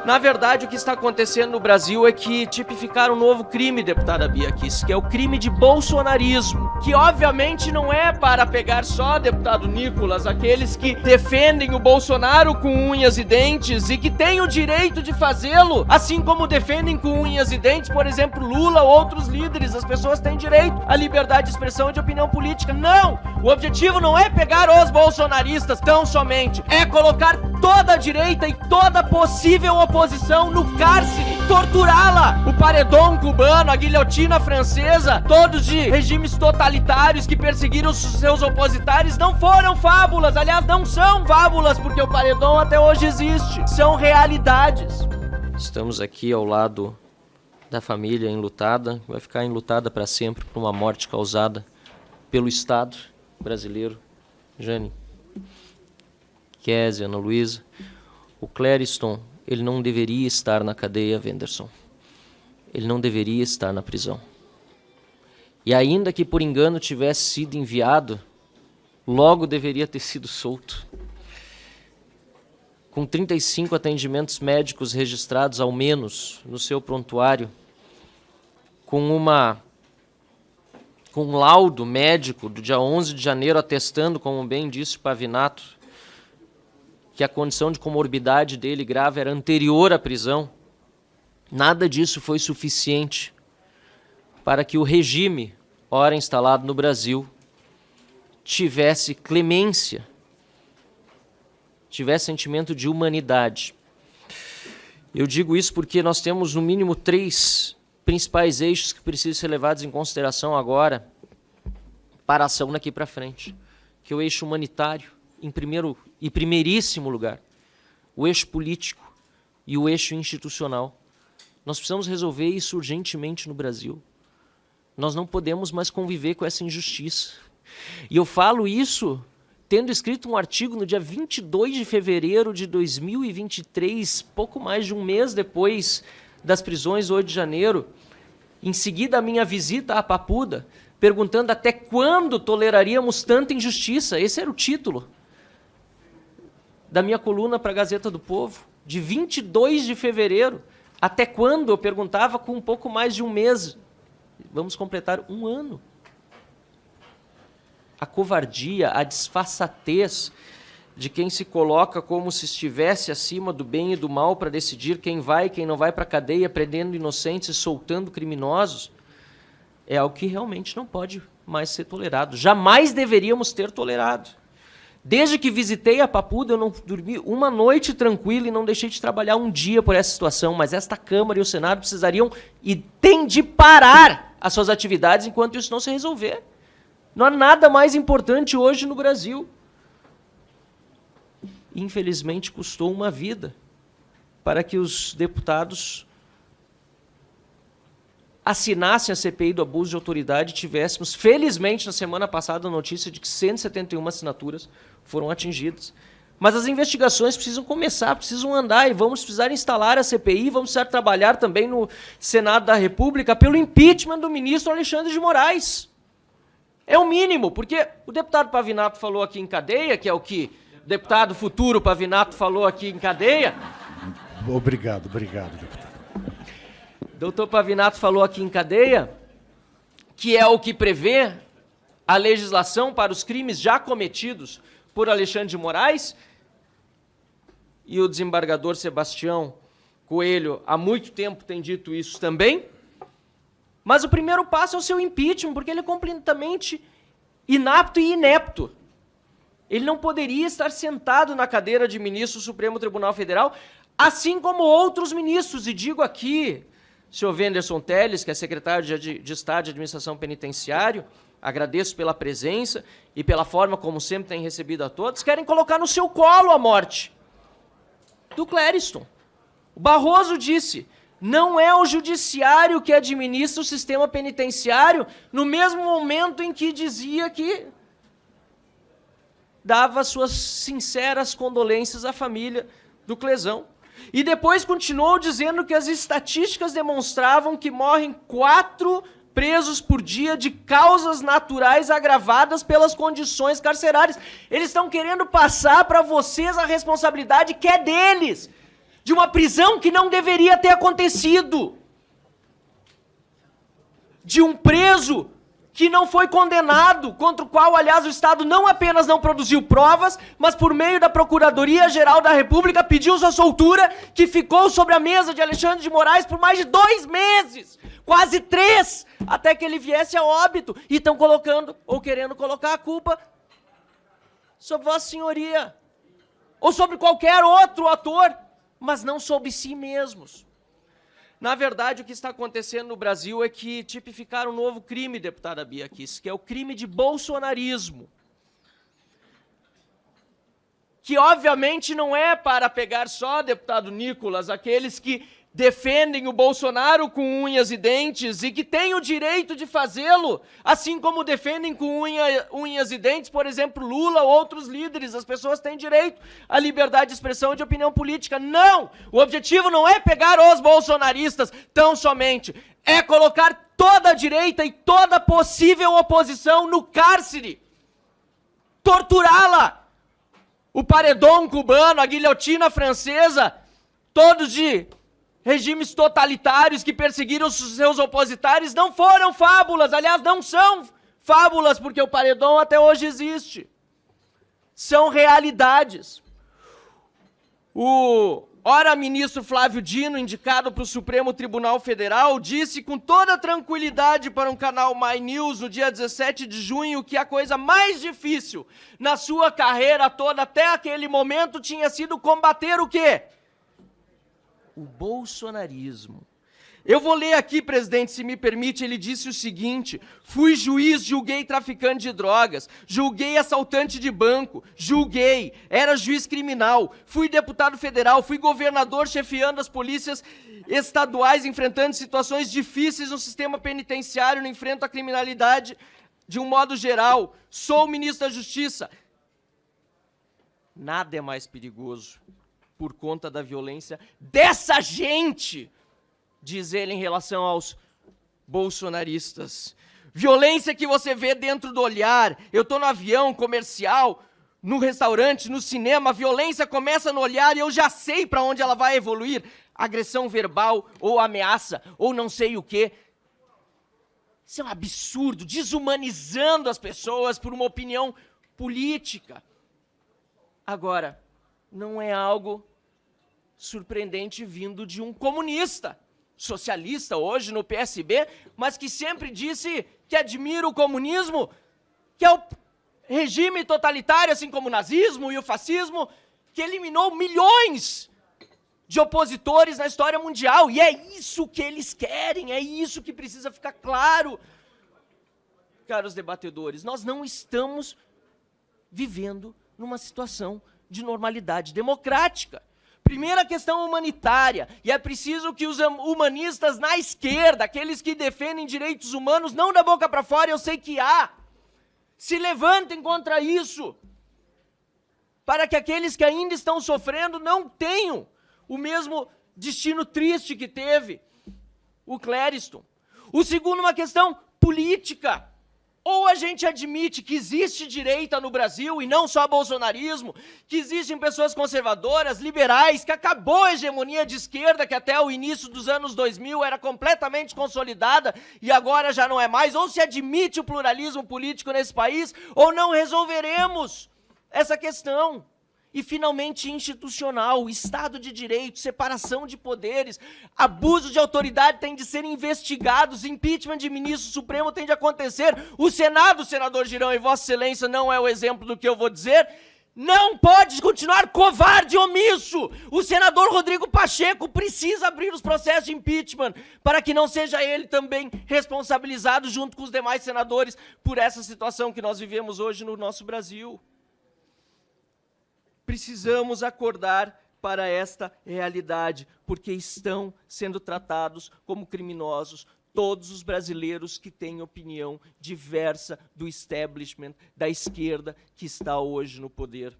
Na verdade, o que está acontecendo no Brasil é que tipificaram um novo crime, deputada Bia Kicis, que é o crime de bolsonarismo, que obviamente não é para pegar só, deputado Nicolas, aqueles que defendem o Bolsonaro com unhas e dentes e que têm o direito de fazê-lo, assim como defendem com unhas e dentes, por exemplo, Lula ou outros líderes. As pessoas têm direito à liberdade de expressão e de opinião política. Não! O objetivo não é pegar os bolsonaristas tão somente, é colocar toda a direita e toda possível oposição no cárcere, torturá-la. O paredão cubano, a guilhotina francesa, todos de regimes totalitários que perseguiram seus opositores, não foram fábulas. Aliás, não são fábulas, porque o paredão até hoje existe. São realidades. Estamos aqui ao lado da família enlutada, vai ficar enlutada para sempre por uma morte causada pelo Estado brasileiro. Jane, Kézia, Ana Luísa, o Clériston, ele não deveria estar na cadeia, Wenderson. Ele não deveria estar na prisão. E ainda que por engano tivesse sido enviado, logo deveria ter sido solto. Com 35 atendimentos médicos registrados ao menos no seu prontuário, com um laudo médico do dia 11 de janeiro atestando, como bem disse o Pavinato, que a condição de comorbidade dele grave era anterior à prisão, nada disso foi suficiente para que o regime, ora instalado no Brasil, tivesse clemência, tivesse sentimento de humanidade. Eu digo isso porque nós temos no mínimo 3 principais eixos que precisam ser levados em consideração agora para a ação daqui para frente, que é o eixo humanitário, em primeiríssimo lugar, o eixo político e o eixo institucional. Nós precisamos resolver isso urgentemente no Brasil. Nós não podemos mais conviver com essa injustiça. E eu falo isso tendo escrito um artigo no dia 22 de fevereiro de 2023, pouco mais de um mês depois das prisões 8 de janeiro, em seguida a minha visita à Papuda, perguntando até quando toleraríamos tanta injustiça. Esse era o título da minha coluna para a Gazeta do Povo, de 22 de fevereiro. Até quando? Eu perguntava com um pouco mais de um mês. Vamos completar um ano. A covardia, a disfarçatez de quem se coloca como se estivesse acima do bem e do mal para decidir quem vai e quem não vai para a cadeia, prendendo inocentes e soltando criminosos, é algo que realmente não pode mais ser tolerado. Jamais deveríamos ter tolerado. Desde que visitei a Papuda, eu não dormi uma noite tranquila e não deixei de trabalhar um dia por essa situação, mas esta Câmara e o Senado precisariam e têm de parar as suas atividades enquanto isso não se resolver. Não há nada mais importante hoje no Brasil. Infelizmente, custou uma vida para que os deputados assinassem a CPI do abuso de autoridade e tivéssemos, felizmente, na semana passada, a notícia de que 171 assinaturas foram atingidas. Mas as investigações precisam começar, precisam andar, e vamos precisar instalar a CPI, vamos precisar trabalhar também no Senado da República pelo impeachment do ministro Alexandre de Moraes. É o mínimo, porque o deputado Pavinato falou aqui em cadeia, que é o que o deputado futuro Pavinato falou aqui em cadeia. Obrigado, deputado. Doutor Pavinato falou aqui em cadeia, que é o que prevê a legislação para os crimes já cometidos por Alexandre de Moraes, e o desembargador Sebastião Coelho há muito tempo tem dito isso também. Mas o primeiro passo é o seu impeachment, porque ele é completamente inapto e inepto. Ele não poderia estar sentado na cadeira de ministro do Supremo Tribunal Federal, assim como outros ministros. E digo aqui, senhor Wenderson Telles, que é secretário de Estado de Administração Penitenciária, agradeço pela presença e pela forma como sempre tem recebido a todos, querem colocar no seu colo a morte do Clériston. O Barroso disse: não é o judiciário que administra o sistema penitenciário, no mesmo momento em que dizia que dava suas sinceras condolências à família do Clesão. E depois continuou dizendo que as estatísticas demonstravam que morrem 4 presos por dia de causas naturais agravadas pelas condições carcerárias. Eles estão querendo passar para vocês a responsabilidade que é deles. de uma prisão que não deveria ter acontecido, de um preso que não foi condenado, contra o qual, aliás, o Estado não apenas não produziu provas, mas por meio da Procuradoria-Geral da República pediu sua soltura, que ficou sobre a mesa de Alexandre de Moraes por mais de 2 meses, quase 3, até que ele viesse a óbito. E estão colocando, ou querendo colocar a culpa sobre Vossa Senhoria, ou sobre qualquer outro ator, mas não sobre si mesmos. Na verdade, o que está acontecendo no Brasil é que tipificaram um novo crime, deputada Bia Kicis, que é o crime de bolsonarismo. Que, obviamente, não é para pegar só, deputado Nicolas, aqueles que defendem o Bolsonaro com unhas e dentes e que têm o direito de fazê-lo, assim como defendem com unhas e dentes, por exemplo, Lula ou outros líderes. As pessoas têm direito à liberdade de expressão e de opinião política. Não! O objetivo não é pegar os bolsonaristas tão somente, é colocar toda a direita e toda possível oposição no cárcere, torturá-la. O paredão cubano, a guilhotina francesa, todos de regimes totalitários que perseguiram seus opositários, não foram fábulas, aliás, não são fábulas, porque o paredão até hoje existe. São realidades. O ministro Flávio Dino, indicado para o Supremo Tribunal Federal, disse com toda tranquilidade para um canal My News no dia 17 de junho que a coisa mais difícil na sua carreira toda até aquele momento tinha sido combater o quê? O bolsonarismo. Eu vou ler aqui, presidente, se me permite. Ele disse o seguinte: fui juiz, julguei traficante de drogas, julguei assaltante de banco, julguei, era juiz criminal, fui deputado federal, fui governador chefiando as polícias estaduais, enfrentando situações difíceis no sistema penitenciário, no enfrento à criminalidade de um modo geral, sou ministro da Justiça. Nada é mais perigoso por conta da violência dessa gente, diz ele em relação aos bolsonaristas. Violência que você vê dentro do olhar. Eu estou no avião comercial, no restaurante, no cinema, a violência começa no olhar e eu já sei para onde ela vai evoluir. Agressão verbal, ou ameaça, ou não sei o quê. Isso é um absurdo, desumanizando as pessoas por uma opinião política. Agora, não é algo surpreendente vindo de um comunista, socialista hoje no PSB, mas que sempre disse que admira o comunismo, que é o regime totalitário, assim como o nazismo e o fascismo, que eliminou milhões de opositores na história mundial. E é isso que eles querem, é isso que precisa ficar claro. Caros debatedores, nós não estamos vivendo numa situação de normalidade democrática. Primeira questão humanitária, e é preciso que os humanistas na esquerda, aqueles que defendem direitos humanos, não da boca para fora, eu sei que há, se levantem contra isso, para que aqueles que ainda estão sofrendo não tenham o mesmo destino triste que teve o Clériston. O segundo, uma questão política. Ou a gente admite que existe direita no Brasil, e não só bolsonarismo, que existem pessoas conservadoras, liberais, que acabou a hegemonia de esquerda, que até o início dos anos 2000 era completamente consolidada, e agora já não é mais, ou se admite o pluralismo político nesse país, ou não resolveremos essa questão. E, finalmente, institucional, Estado de Direito, separação de poderes, abuso de autoridade tem de ser investigados, impeachment de ministro supremo tem de acontecer. O Senado, senador Girão, e Vossa Excelência não é o exemplo do que eu vou dizer, não pode continuar covarde e omisso. O senador Rodrigo Pacheco precisa abrir os processos de impeachment para que não seja ele também responsabilizado, junto com os demais senadores, por essa situação que nós vivemos hoje no nosso Brasil. Precisamos acordar para esta realidade, porque estão sendo tratados como criminosos todos os brasileiros que têm opinião diversa do establishment, da esquerda que está hoje no poder,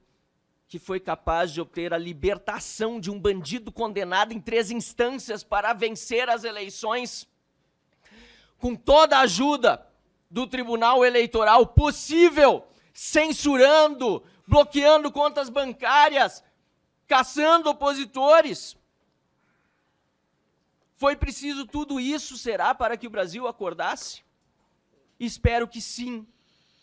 que foi capaz de obter a libertação de um bandido condenado em 3 instâncias para vencer as eleições, com toda a ajuda do Tribunal Eleitoral possível, censurando, bloqueando contas bancárias, caçando opositores. Foi preciso tudo isso, será, para que o Brasil acordasse? Espero que sim,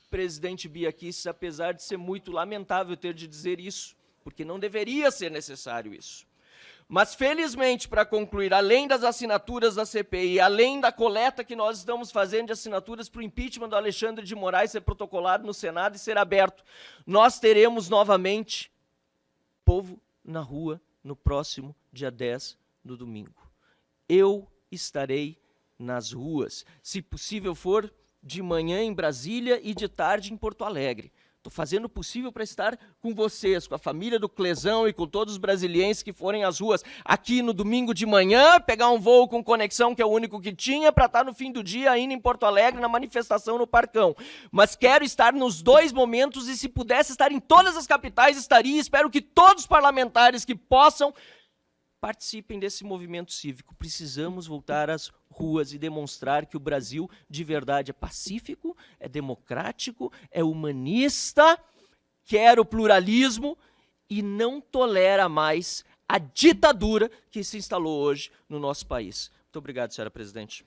presidente Bia Kicis, apesar de ser muito lamentável ter de dizer isso, porque não deveria ser necessário isso. Mas, felizmente, para concluir, além das assinaturas da CPI, além da coleta que nós estamos fazendo de assinaturas para o impeachment do Alexandre de Moraes ser protocolado no Senado e ser aberto, nós teremos novamente povo na rua no próximo dia 10, no domingo. Eu estarei nas ruas, se possível for, de manhã em Brasília e de tarde em Porto Alegre. Estou fazendo o possível para estar com vocês, com a família do Clezão e com todos os brasileiros que forem às ruas aqui no domingo de manhã, pegar um voo com conexão, que é o único que tinha, para estar no fim do dia ainda em Porto Alegre, na manifestação no Parcão. Mas quero estar nos dois momentos e se pudesse estar em todas as capitais, estaria. Espero que todos os parlamentares que possam participem desse movimento cívico. Precisamos voltar às ruas e demonstrar que o Brasil de verdade é pacífico, é democrático, é humanista, quer o pluralismo e não tolera mais a ditadura que se instalou hoje no nosso país. Muito obrigado, senhora presidente.